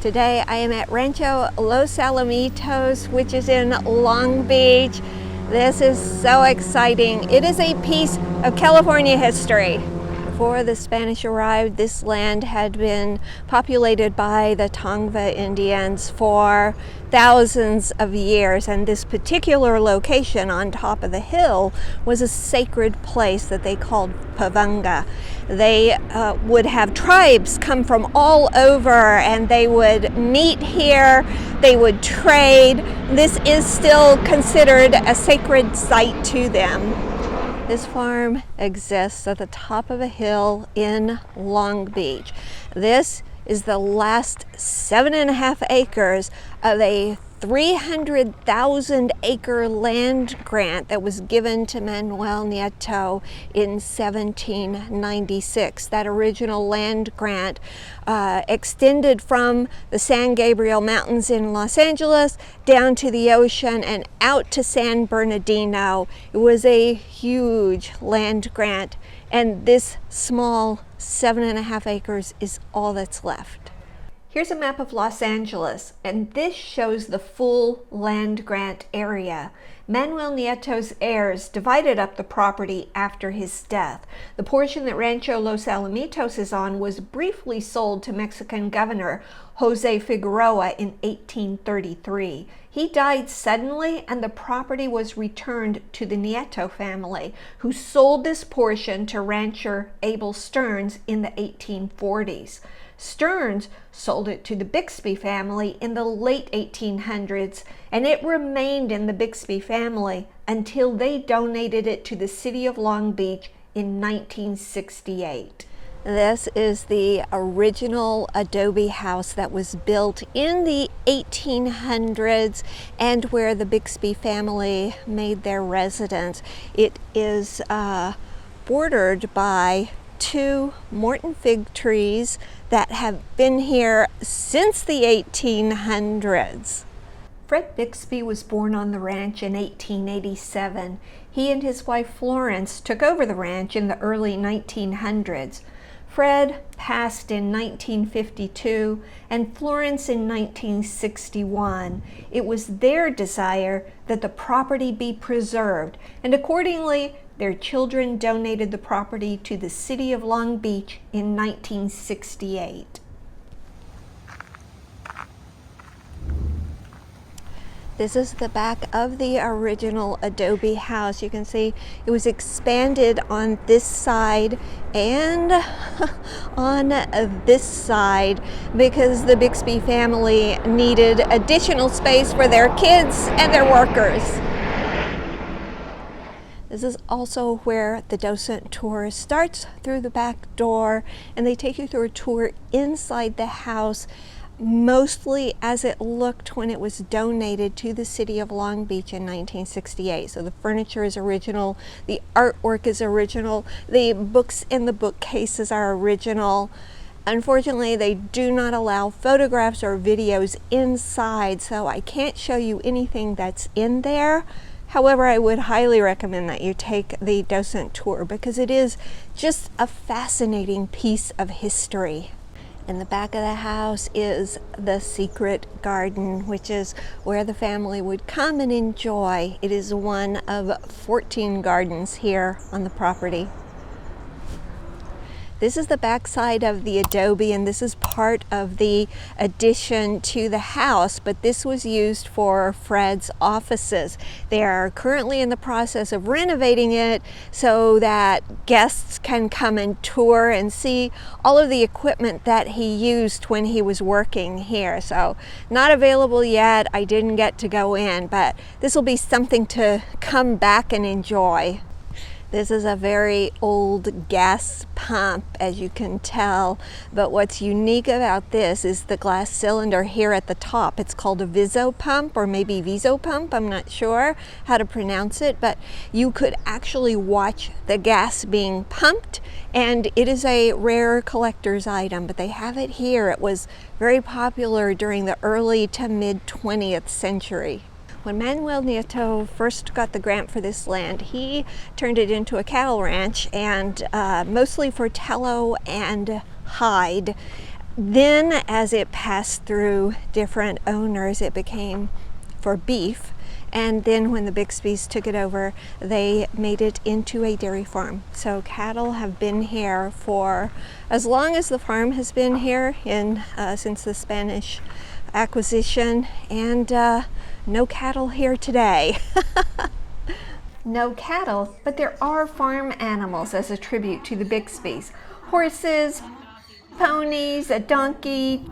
Today I am at Rancho Los Alamitos, which is in Long Beach. This is so exciting. It is a piece of California history. Before the Spanish arrived, this land had been populated by the Tongva Indians for thousands of years, and this particular location on top of the hill was a sacred place that they called Pavanga. They would have tribes come from all over and they would meet here, they would trade. This is still considered a sacred site to them. This farm exists at the top of a hill in Long Beach. This is the last 7.5 acres of a 300,000 acre land grant that was given to Manual Nieto in 1796. That original land grant extended from the San Gabriel Mountains in Los Angeles down to the ocean and out to San Bernardino. It was a huge land grant, and this small 7.5 acres is all that's left. Here's a map of Los Angeles, and this shows the full land grant area. Manuel Nieto's heirs divided up the property after his death. The portion that Rancho Los Alamitos is on was briefly sold to Mexican Governor Jose Figueroa in 1833. He died suddenly, and the property was returned to the Nieto family, who sold this portion to rancher Abel Stearns in the 1840s. Stearns sold it to the Bixby family in the late 1800s, and it remained in the Bixby family until they donated it to the city of Long Beach in 1968. This is the original adobe house that was built in the 1800s and where the Bixby family made their residence. It is bordered by 2 Morton fig trees that have been here since the 1800s. Fred Bixby was born on the ranch in 1887. He and his wife Florence took over the ranch in the early 1900s. Fred passed in 1952 and Florence in 1961. It was their desire that the property be preserved, and accordingly, their children donated the property to the city of Long Beach in 1968. This is the back of the original adobe house. You can see it was expanded on this side and on this side because the Bixby family needed additional space for their kids and their workers. This is also where the docent tour starts, through the back door, and they take you through a tour inside the house, mostly as it looked when it was donated to the city of Long Beach in 1968. So the furniture is original, the artwork is original, the books in the bookcases are original. Unfortunately, they do not allow photographs or videos inside, so I can't show you anything that's in there. However, I would highly recommend that you take the docent tour because it is just a fascinating piece of history. In the back of the house is the secret garden, which is where the family would come and enjoy. It is one of 14 gardens here on the property. This is the backside of the adobe, and this is part of the addition to the house, but this was used for Fred's offices. They are currently in the process of renovating it so that guests can come and tour and see all of the equipment that he used when he was working here. So not available yet. I didn't get to go in, but this will be something to come back and enjoy. This is a very old gas pump, as you can tell, but what's unique about this is the glass cylinder here at the top. It's called a Viso pump, or maybe Viso pump, I'm not sure how to pronounce it, but you could actually watch the gas being pumped, and it is a rare collector's item, but they have it here. It was very popular during the early to mid 20th century. When Manuel Nieto first got the grant for this land, he turned it into a cattle ranch, and mostly for tallow and hide. Then as it passed through different owners, it became for beef. And then when the Bixbys took it over, they made it into a dairy farm. So cattle have been here for as long as the farm has been here, since the Spanish acquisition, and no cattle here today. No cattle, but there are farm animals as a tribute to the Bixbys. Horses, ponies, a donkey.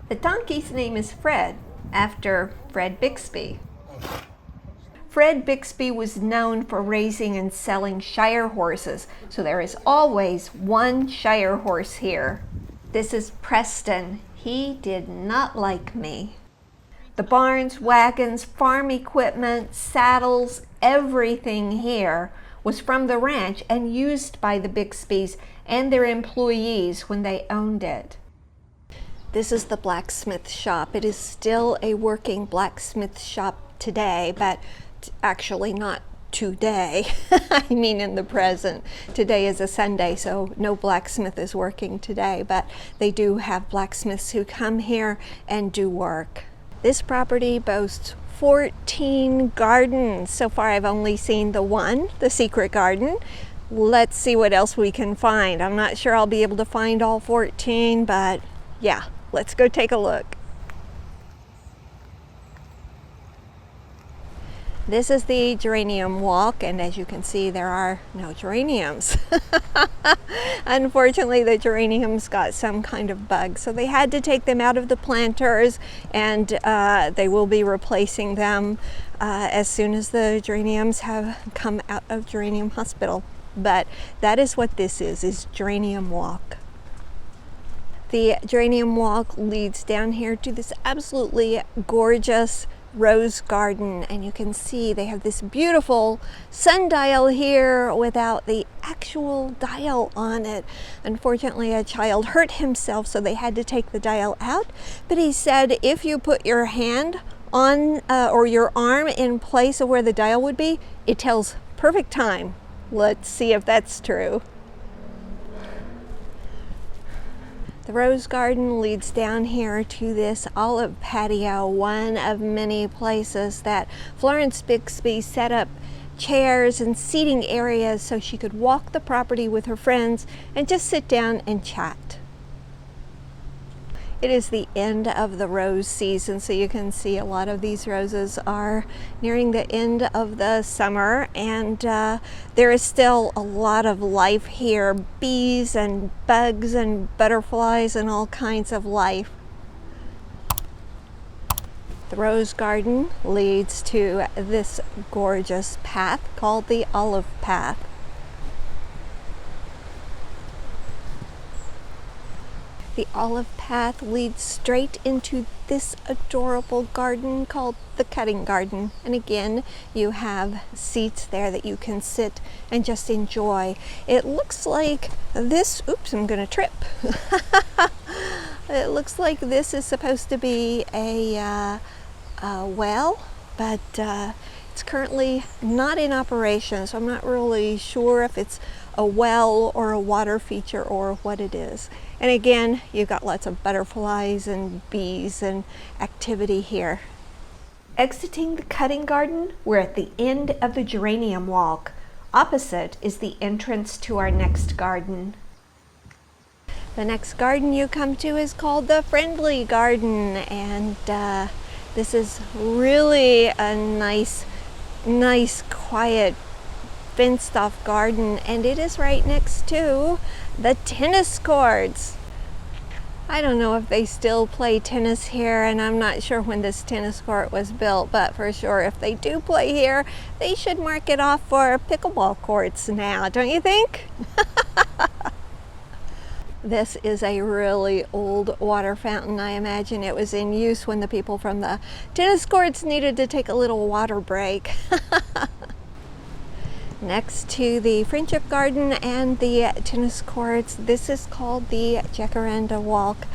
The donkey's name is Fred, after Fred Bixby. Fred Bixby was known for raising and selling Shire horses, so there is always one Shire horse here. This is Preston. He did not like me. The barns, wagons, farm equipment, saddles, everything here was from the ranch and used by the Bixbys and their employees when they owned it. This is the blacksmith shop. It is still a working blacksmith shop today, but actually not today. I mean in the present. Today is a Sunday, so no blacksmith is working today, but they do have blacksmiths who come here and do work. This property boasts 14 gardens. So far I've only seen the one, the secret garden. Let's see what else we can find. I'm not sure I'll be able to find all 14, but yeah, let's go take a look. This is the geranium walk, and as you can see, there are no geraniums. Unfortunately, the geraniums got some kind of bug, so they had to take them out of the planters, and they will be replacing them as soon as the geraniums have come out of Geranium Hospital. But that is what this is geranium walk. The geranium walk leads down here to this absolutely gorgeous rose garden, and you can see they have this beautiful sundial here without the actual dial on it. Unfortunately, a child hurt himself, so they had to take the dial out, but he said if you put your hand on or your arm in place of where the dial would be, it tells perfect time. Let's see if that's true. The rose garden leads down here to this olive patio, one of many places that Florence Bixby set up chairs and seating areas so she could walk the property with her friends and just sit down and chat. It is the end of the rose season, so you can see a lot of these roses are nearing the end of the summer, and there is still a lot of life here, bees and bugs and butterflies and all kinds of life. The rose garden leads to this gorgeous path called the Olive Path. The olive path leads straight into this adorable garden called the Cutting Garden. And again, you have seats there that you can sit and just enjoy. It looks like this, oops, I'm gonna trip. It looks like this is supposed to be a well, but it's currently not in operation, so I'm not really sure if it's a well or a water feature or what it is. And again, you've got lots of butterflies and bees and activity here. Exiting the Cutting Garden, we're at the end of the geranium walk. Opposite is the entrance to our next garden. The next garden you come to is called the Friendly Garden, and this is really a nice, quiet, fenced off garden, and it is right next to the tennis courts. I don't know if they still play tennis here, and I'm not sure when this tennis court was built, but for sure if they do play here, they should mark it off for pickleball courts now, don't you think? This is a really old water fountain. I imagine it was in use when the people from the tennis courts needed to take a little water break. Next to the Friendship Garden and the tennis courts, this is called the Jacaranda Walk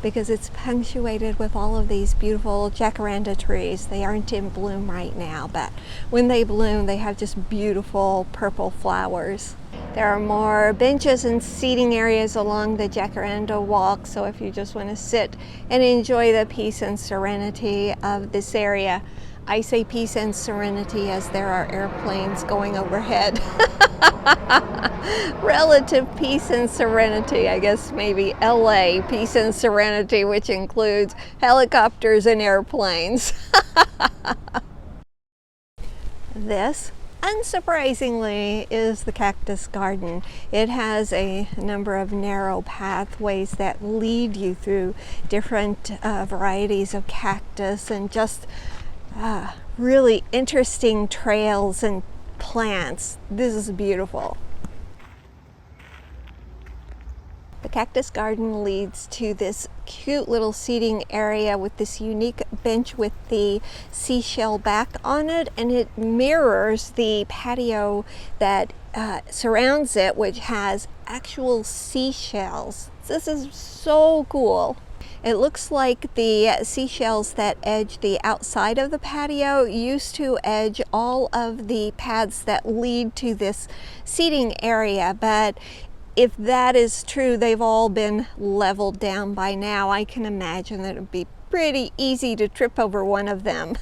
because it's punctuated with all of these beautiful jacaranda trees. They aren't in bloom right now, but when they bloom, they have just beautiful purple flowers. There are more benches and seating areas along the Jacaranda Walk, so if you just want to sit and enjoy the peace and serenity of this area. I say peace and serenity as there are airplanes going overhead. Relative peace and serenity, I guess maybe LA peace and serenity, which includes helicopters and airplanes. This, unsurprisingly, is the cactus garden. It has a number of narrow pathways that lead you through different varieties of cactus and just really interesting trails and plants. This is beautiful. The cactus garden leads to this cute little seating area with this unique bench with the seashell back on it, and it mirrors the patio that surrounds it, which has actual seashells. This is so cool. It looks like the seashells that edge the outside of the patio used to edge all of the paths that lead to this seating area, but if that is true, they've all been leveled down by now. I can imagine that it would be pretty easy to trip over one of them.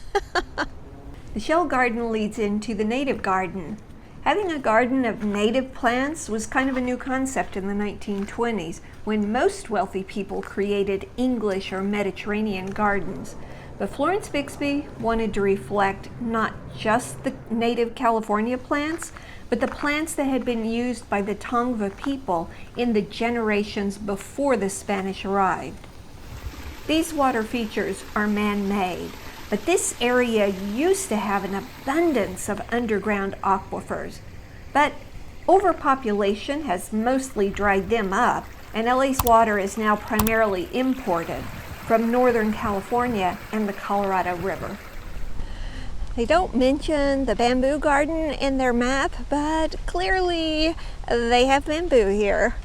The shell garden leads into the native garden. Having a garden of native plants was kind of a new concept in the 1920s, when most wealthy people created English or Mediterranean gardens. But Florence Bixby wanted to reflect not just the native California plants, but the plants that had been used by the Tongva people in the generations before the Spanish arrived. These water features are man-made, but this area used to have an abundance of underground aquifers. But overpopulation has mostly dried them up, and LA's water is now primarily imported from Northern California and the Colorado River. They don't mention the bamboo garden in their map, but clearly they have bamboo here.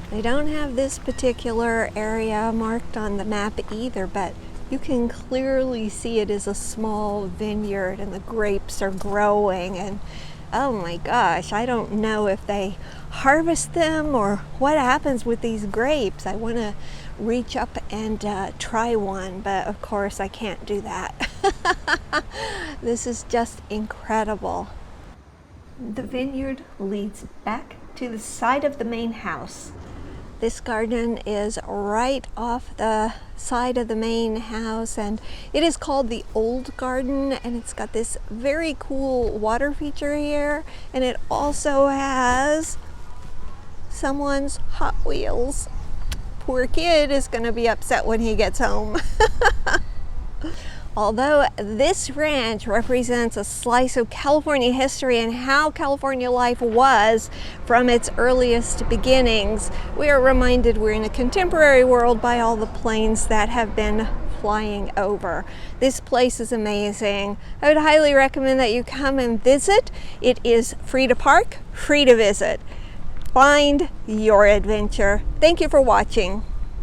They don't have this particular area marked on the map either, but you can clearly see it is a small vineyard and the grapes are growing, and oh my gosh, I don't know if they harvest them or what happens with these grapes. I want to reach up and try one, but of course I can't do that. This is just incredible. The vineyard leads back to the side of the main house. This garden is right off the side of the main house, and it is called the Old Garden, and it's got this very cool water feature here, and it also has someone's Hot Wheels. Poor kid is going to be upset when he gets home. Although this ranch represents a slice of California history and how California life was from its earliest beginnings, we are reminded we're in a contemporary world by all the planes that have been flying over. This place is amazing. I would highly recommend that you come and visit. It is free to park, free to visit. Find your adventure. Thank you for watching.